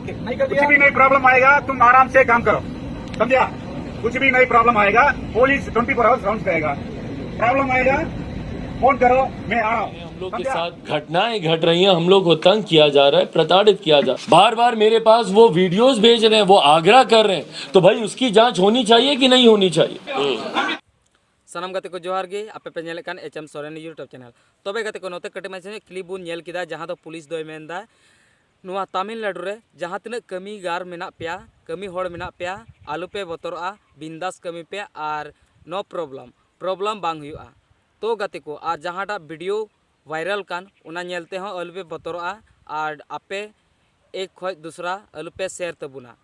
Okay कुछ भी नहीं प्रॉब्लम आएगा, तुम आराम से काम करो, समझा? कुछ भी नहीं प्रॉब्लम आएगा, पुलिस 24 आवर्स राउंड रहेगा। प्रॉब्लम आएगा फोन करो, मैं आ रहा हूँ। हम लोग के साथ घटनाएं घट रही हैं, हम लोग को तंग किया जा रहा है, प्रताड़ित किया जा रहा है, बार बार मेरे पास वो वीडियोस भेज रहे हैं, वो आग्रह कर रहे हैं, तो भाई उसकी जांच होनी चाहिए कि नहीं होनी चाहिए। सनम गते को जोहार गे आपे पे नेले कान एचएम सोरेन यूट्यूब चैनल तबे गते को नोते कटे माचे क्लिप बुन नेल किदा जहां दो पुलिस दोय मेनदा नुआ तमिलनाडु रे जहां तिना कमी गार मेना पेया कमी होड़ मेना पेया आलू पे बतरआ बिंदास कमी पे आर नो प्रॉब्लम बांग हुआ तो गते को आज जहांटा वीडियो वायरल कान उना नेलते हो आलू पे बतरआ आर आपे एक खय दूसरा आलू पे शेयर तबुना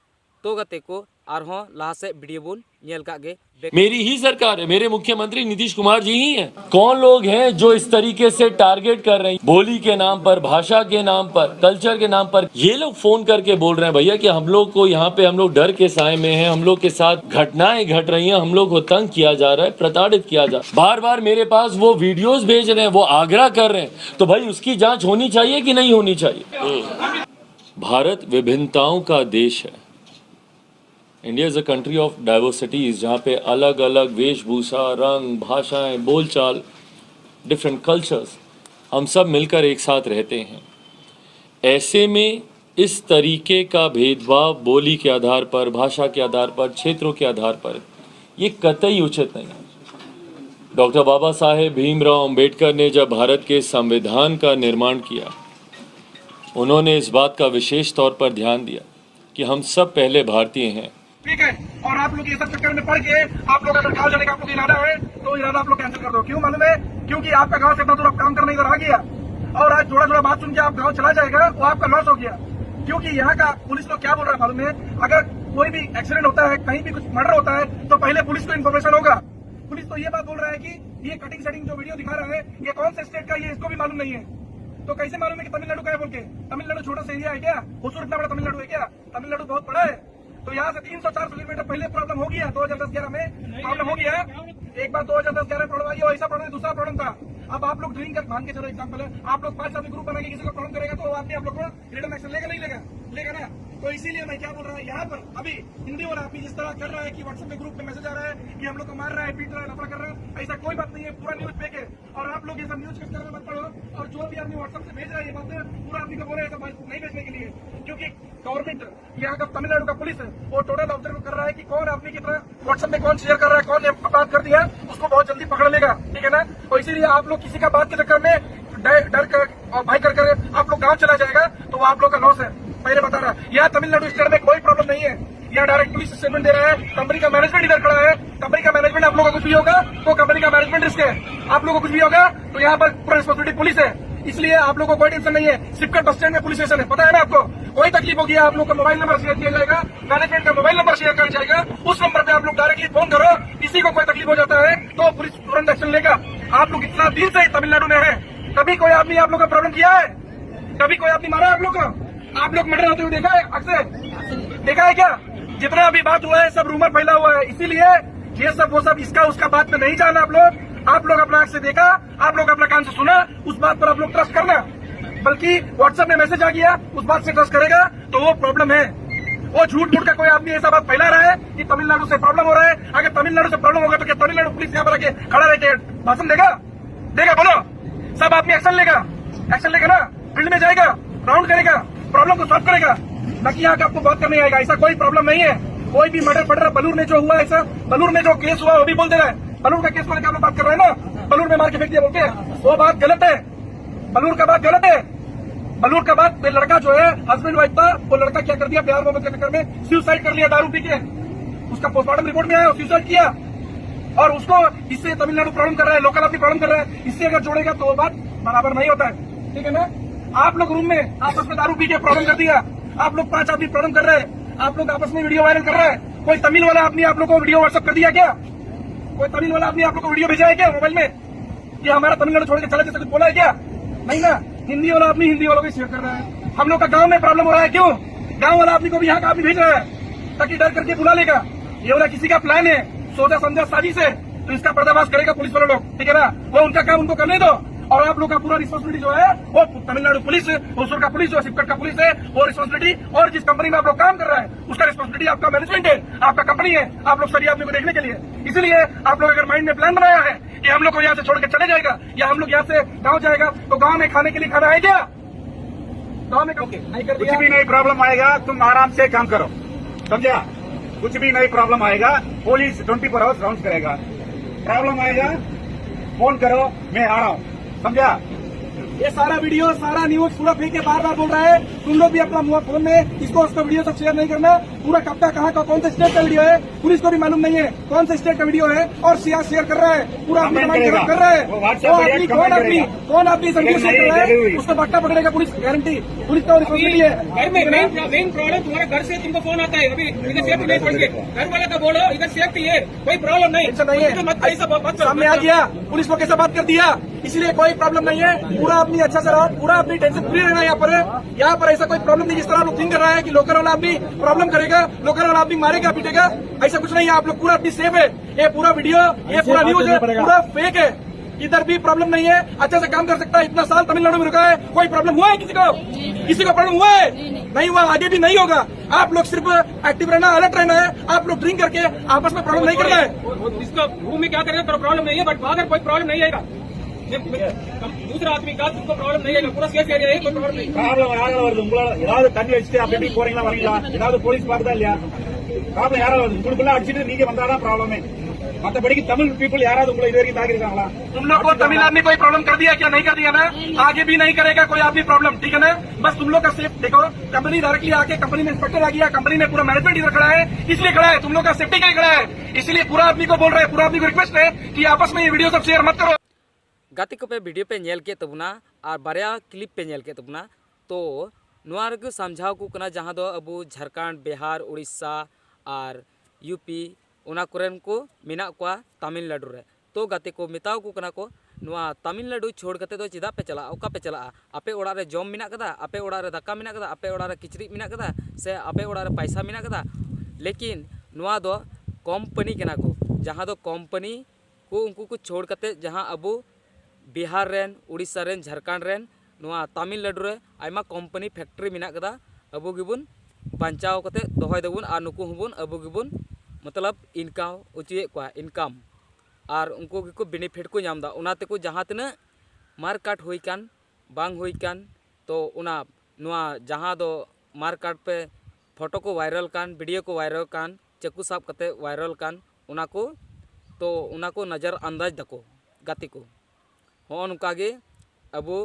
तो गते को आरहों लहा से वीडियो बुन नेल कागे। मेरी ही सरकार है, मेरे मुख्यमंत्री नीतीश कुमार जी ही हैं। कौन लोग हैं जो इस तरीके से टारगेट कर रहे हैं, बोली के नाम पर, भाषा के नाम पर, कल्चर के नाम पर? ये लोग फोन करके बोल रहे हैं भैया कि हम लोग को यहाँ पे हम लोग डर के साए में हैं, हम लोग के साथ घटनाएं घट रही हैं, हम लोग को तंग किया जा रहा है, प्रताड़ित किया जा रहा है, बार बार मेरे पास वो वीडियोज भेज रहे हैं, वो आग्रह कर रहे हैं, तो भाई उसकी जांच होनी चाहिए कि नहीं होनी चाहिए। भारत विभिन्नताओं का देश है। India is a country of diversities, जहाँ पे अलग अलग वेशभूषा, रंग, भाषाएं, बोलचाल, डिफरेंट कल्चर्स, हम सब मिलकर एक साथ रहते हैं। ऐसे में इस तरीके का भेदभाव बोली के आधार पर, भाषा के आधार पर, क्षेत्रों के आधार पर, ये कतई उचित नहीं है। डॉक्टर बाबा साहेब भीमराव अम्बेडकर ने जब भारत के संविधान का निर्माण किया, उन्होंने इस बात का विशेष तौर पर ध्यान दिया कि हम सब पहले भारतीय हैं। ठीक है, और आप लोग ये सब चक्कर में पड़ के आप लोग अगर गाँव जाने का आप लोग इरादा है तो इरादा आप लोग कैंसिल कर दो। क्यों मालूम है? क्योंकि आपका गाँव से इतना दूर आप काम करने इधर आ गया और आज थोड़ा थोड़ा बात सुन के आप गाँव चला जाएगा, वो आपका लॉस हो गया। क्योंकि यहाँ का पुलिस लोग क्या बोल रहा है मालूम है? अगर कोई भी एक्सीडेंट होता है, कहीं भी कुछ मर्डर होता है तो पहले पुलिस को इन्फॉर्मेशन होगा। पुलिस तो ये बात बोल रहा है कि ये कटिंग सेटिंग जो वीडियो दिखा रहा है ये कौन से स्टेट का, ये इसको भी मालूम नहीं है। तो कैसे मालूम है कि तमिलनाडु का है बोल के? तमिलनाडु छोटा सा एरिया है क्या? हुसूर इतना बड़ा तमिलनाडु है क्या? तमिलनाडु बहुत बड़ा है। तो यहाँ से 300-400 किलोमीटर पहले प्रॉब्लम हो गया, 2010-11 में प्रॉब्लम हो गया। एक बार 2010-11 प्रॉब्लम आई और ऐसा प्रॉब्लम दूसरा प्रॉब्लम था। अब आप लोग ड्रिंक कर मान के चलो, एग्जाम्पल है, आप लोग 5 आदमी ग्रुप बना के किसी को प्रॉब्लम करेगा तो आप लोग को रिटर्न एक्शन लेगा नहीं लेगा ना? तो इसीलिए मैं क्या बोल रहा हूँ, यहाँ पर अभी हिंदी वाला आदमी जिस तरह कर रहा है कि व्हाट्सएप में ग्रुप में मैसेज आ रहा है कि हम लोग को मार रहा है, पीट रहा है, नफा कर रहा है, ऐसा कोई बात नहीं है। पूरा न्यूज फेक है और आप लोग ये सब न्यूज चक्कर में मत पड़ो। और जो भी आदमी व्हाट्सएप से भेज रहा है ये बातें, पूरा आदमी को बोले ऐसा नहीं भेजने के लिए, क्योंकि गवर्नमेंट यहाँ का तमिलनाडु का पुलिस है वो टोटल ऑब्जर्व कर रहा है कि कौन आदमी की तरह व्हाट्सएप में कौन शेयर कर रहा है, कौन बात कर दिया, उसको बहुत जल्दी पकड़ लेगा। ठीक है ना? तो इसीलिए आप लोग किसी का बात के चक्कर में डर कर और भय कर आप लोग गाँव चला जाएगा तो वो आप लोग का लॉस है। पहले बता रहा है, यहाँ तमिलनाडु स्टेट में कोई प्रॉब्लम नहीं है। यहाँ डायरेक्ट पुलिस स्टेटमेंट दे रहा है, कंपनी का मैनेजमेंट इधर खड़ा है। कंपनी का मैनेजमेंट आप लोगों को कुछ भी होगा तो कंपनी का मैनेजमेंट रिस्क है, आप लोगों को कुछ भी होगा तो यहाँ पर पूरा रिस्पॉन्सिबिलिटी पुलिस है। इसलिए आप लोगों को कोई टेंशन नहीं है। सिपकट बस स्टैंड में पुलिस स्टेशन है, पता है ना आपको? कोई तकलीफ होगी आप लोग का मोबाइल नंबर शेयर किया जाएगा, मैनेजमेंट का मोबाइल नंबर शेयर किया जाएगा, उस नंबर पे आप लोग डायरेक्टली फोन करो। किसी को कोई तकलीफ हो जाता है तो पुलिस तुरंत एक्शन लेगा। आप लोग इतना दिन से तमिलनाडु में है, कभी कोई आदमी आप लोग का प्रॉब्लम किया है? कभी कोई आदमी मारा है आप लोग को? आप लोग मर्डर होते हुए देखा है? अक्सर देखा है क्या? जितना अभी बात हुआ है सब रूमर फैला हुआ है, इसीलिए ये सब वो सब इसका उसका बात में नहीं जाना। आप लोग अपना आंख से देखा, आप लोग अपना कान से सुना, उस बात पर आप लोग ट्रस्ट करना। बल्कि व्हाट्सएप में मैसेज आ गया उस बात से ट्रस्ट करेगा तो वो प्रॉब्लम है। वो झूठ मूठ का कोई आदमी ऐसा बात फैला रहा है कि तमिलनाडु से प्रॉब्लम हो रहा है। अगर तमिलनाडु से प्रॉब्लम होगा तो क्या तमिलनाडु पुलिस यहाँ पर आके खड़ा रह के भाषण देगा? बोलो, सब आदमी एक्शन लेगा ना? फील्ड में जाएगा, राउंड करेगा, प्रॉब्लम को सॉल्व करेगा, बाकी यहाँ का आपको बात करने आएगा। ऐसा कोई प्रॉब्लम नहीं है। कोई भी मर्डर फर्डर बलूर में जो हुआ, ऐसा बलूर में जो केस हुआ वो भी बोल दे रहा है। बलूर का केस को लेकर आप लोग बात कर रहे हैं ना, बलूर में मार के फेंक दिया बोलते हैं, वो बात गलत है। बलूर का बात गलत है। बलूर का बात लड़का जो है हस्बैंड वाइफ था, वो लड़का क्या कर दिया, प्यार मोहब्बत के चक्कर में सुसाइड कर लिया दारू पी के। उसका पोस्टमार्टम रिपोर्ट में आया सुसाइड किया और उसको इससे तमिलनाडु प्रॉब्लम कर रहा है, लोकल आदमी प्रॉब्लम कर रहा है। इससे अगर जोड़ेगा तो वो बात बराबर नहीं होता है। ठीक है ना? आप लोग रूम में आपस में दारू पी के प्रॉब्लम कर दिया, आप लोग 5 आदमी प्रॉब्लम कर रहे हैं, आप लोग आपस में वीडियो वायरल कर रहे हैं। कोई तमिल वाला आदमी आप लोग को वीडियो व्हाट्सएप कर दिया क्या? कोई तमिल वाला आदमी आप लोग को वीडियो भेजा है क्या मोबाइल में? ये हमारा तमिलनाडु छोड़ के चला जैसे कुछ बोला है क्या? नहीं ना। हिंदी वाला आदमी हिंदी वालों को शेयर कर रहा है। हम लोग का गाँव में प्रॉब्लम हो रहा है, क्यों? गाँव वाला आदमी को भी यहाँ का आदमी भेज रहा है ताकि डर करके बुला लेगा। ये वाला किसी का प्लान है, सोचा समझा साजिश है, तो इसका पर्दाफाश करेगा पुलिस वाले लोग। ठीक है ना? वो उनका काम उनको करने दो और आप लोग का पूरा रिस्पॉन्सिबिलिटी जो है वो तमिलनाडु पुलिस, होसुर का पुलिस, जो सिपकट का पुलिस है वो रिस्पॉन्सिबिलिटी, और जिस कंपनी में आप लोग काम कर रहा है उसका रिस्पॉन्सिबिलिटी आपका मैनेजमेंट है, आपका कंपनी है। आप लोग सही आदमी को देखने के लिए, इसलिए आप लोग अगर माइंड में प्लान बनाया है कि हम लोग को यहाँ से छोड़ के चले जाएगा या हम लोग यहाँ से गाँव जाएगा, तो गाँव में खाने के लिए खाना है क्या? गाँव में नहीं कर कुछ दिया। भी नहीं प्रॉब्लम आएगा, तुम आराम से काम करो, समझा? कुछ भी नहीं प्रॉब्लम आएगा, पुलिस 24 आवर्स राउंड करेगा। प्रॉब्लम आएगा फोन करो, मैं आ रहा हूँ, समझा? ये सारा वीडियो, सारा न्यूज पूरा फेंक के बार बार बोल रहा है। तुम लोग भी अपना फोन में इसको उसको वीडियो सब शेयर नहीं करना। पूरा कब का कहाँ का कौन सा स्टेट का वीडियो है पुलिस को भी मालूम नहीं है, कौन सा स्टेट का वीडियो है, और शेयर कर रहा है, पूरा अपनी कमाई कर रहा है। कौन आदमी संदेश शेयर कर रहा है उसको बट्टा पकड़ेगा पुलिस, गारंटी। पुलिस का रिस्पॉन्सिबिलिटी है। घर में मेन प्रॉब्लम तुम्हारे घर से तुमको फोन आता है, अभी इधर सेफ्टी नहीं पड़ गई, घर वाले का बोलो इधर सेफ्टी है, कोई प्रॉब्लम नहीं। ऐसा नहीं है, सामने आ गया पुलिस को कैसे बात कर दिया, इसलिए कोई प्रॉब्लम नहीं है। पूरा अपनी अच्छा से रहो, पूरा अपनी टेंशन फ्री रहना। यहाँ पर ऐसा कोई प्रॉब्लम नहीं जिस तरह लोग थिंक कर रहा है कि लोकल वाला आदमी प्रॉब्लम करेगा, लोकल वाला आदमी मारेगा पीटेगा, ऐसा कुछ नहीं है। आप लोग पूरा अपनी सेफ है। ये पूरा वीडियो, ये पूरा न्यूज है, पूरा फेक है। इधर भी प्रॉब्लम नहीं है, अच्छा से काम कर सकता है। इतना साल तमिलनाडु में रुका है, कोई प्रॉब्लम हुआ है किसी को? किसी को प्रॉब्लम हुआ है? नहीं हुआ, आगे भी नहीं होगा। आप लोग सिर्फ एक्टिव रहना, अलर्ट रहना है। आप लोग ड्रिंक करके आपस में प्रॉब्लम नहीं करना है। इसका रूम में क्या करेगा तो प्रॉब्लम नहीं है, बट बाहर कोई प्रॉब्लम नहीं आएगा। दूसरा आदमी का तुमको प्रॉब्लम नहीं आएगा, पूरा सेफ एरिया है, कोई प्रॉब्लम नहीं। ப்ராப்ளம் யாரால வருது? உங்களால ஏதாவது தண்ணி வச்சுட்டு அப்படி இப்படி போறீங்களா வரீங்களா? ஏதாவது போலீஸ் பாக்குதா இல்லையா? ப்ராப்ளம் யாரால வருது? உங்களுக்குள்ள அடிச்சுட்டு நீங்க வந்தாதான் ப்ராப்ளமே। மத்தபடிக்கு தமிழ் பீப்புள் யாராவது உங்களை இது வரைக்கும் தாக்கிருக்காங்களா? तुम लोग को तमिल आदमी कोई प्रॉब्लम कर दिया क्या? नहीं कर दिया ना, आगे भी नहीं करेगा कोई आदमी प्रॉब्लम, ठीक है ना? बस तुम लोग का सेफ देखो। कंपनी डायरेक्टली आके कंपनी में इंस्पेक्टर आ गया, कंपनी में पूरा मैनेजमेंट इधर खड़ा है, इसलिए खड़ा है, तुम लोग का सेफ्टी के लिए खड़ा है। इसलिए पूरा आदमी को बोल रहे हैं, पूरा आदमी को रिक्वेस्ट है कि आपस में ये वीडियो सब शेयर मत करो। गाती को पे वीडियो पे नेल के तबना और बारया क्लिप पे नेल के तबना तो नुआ रगे समझाव को कना जहाँ दो अबू झारखंड, बिहार, उड़ीसा और यूपी उना कुरेन को मिना को तमिलनाडु रे। तो गाते को मिताव को कना को नुआ तमिलनाडु छोड़ कते तो चिदा पे चला, ओका पे चला, आपे ओड़ा रे जॉम मिना कदा, आपे ओड़ा रे दाका मिना कदा, आपे ओड़ा रे किचरी मिना कदा, से आपे ओड़ा रे पैसा मिना कदा। लेकिन नुआ दो कंपनी कना को, जहाँ दो कंपनी को उनको को छोड़ कते जहाँ Abu Bihar rain, Orissa rain, Jharkhand rain, नुआ तमिलनाडु रे आयमा कंपनी फैक्ट्री मिना कदा। अबू गिबुन बांचाव कते दोहय देबुन और नुकु हबुन अबू गिबुन मतलब इनकाम उचिए को इनकाम और उनको को बेनिफिट को नामदा। उनाते को जहाँ तना मार काट हुई कान बांग हुई कान तो उना नुआ जहाँ दो मार काट पे फोटो को वायरल कान, वीडियो को वायरल कान, चक्कू साफ कते वायरल कान उना को तो उना को नज़र अंदाज दको गाती को हाँ नुकागे अबू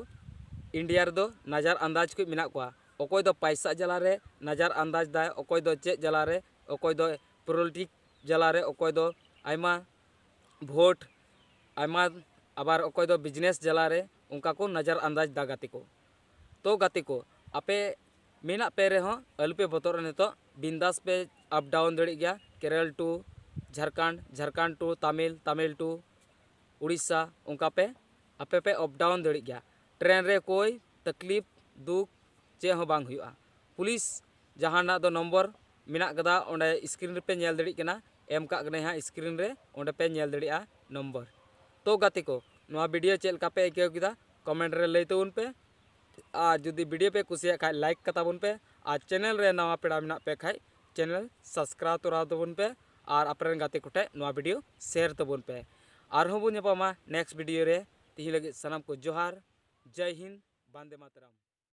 इंडिया रे दो नज़र अंदाज को मिना को अकोय दो पैसा जला रे नज़र अंदाज दाय, अकोय दो चे जला रे, अकोय दो पॉलिटिक्स जला रे, अकोय दो आयमा भोट आयमा आबार अकोय दो बिजनेस जला रे उनका को नज़र अंदाज दा गाती को। तो गाती को आपे मेना पे रे हों अलपे बतौर ने तो बिंदास पे अप डाउन दड़ी गया, Kerala to Jharkhand, Jharkhand to Tamil, Tamil to Orissa उनका पे आपे पे अप डाउन दड़ी गया। ट्रेन रे कोई तकलीफ दुख चे हो बांग हुआ। पुलिस जहाना दो नंबर मिना कदा ओंडे स्क्रीन पे नेल दड़ी कना एम का गने हाँ स्क्रीन रे ओंडे पे नेल दड़िया नंबर। तो गाती को नवा वीडियो चेल का पे आइकाव किदा कमेंट रे लई तबुन पे आ जुदी वीडियो पे कुसिया खाय लाइक कताबुन पे आ चैनल रे नवा पेड़ा मिना पे खाय चैनल सब्सक्राइब तोरा तबुन पे और आपरेन गाते कोटे नवा वीडियो शेयर तबुन पे। आरहों बुन नेक्स्ट वीडियो रे तिही लगे सनम को जोहार, जय हिंद, वंदे मातरम।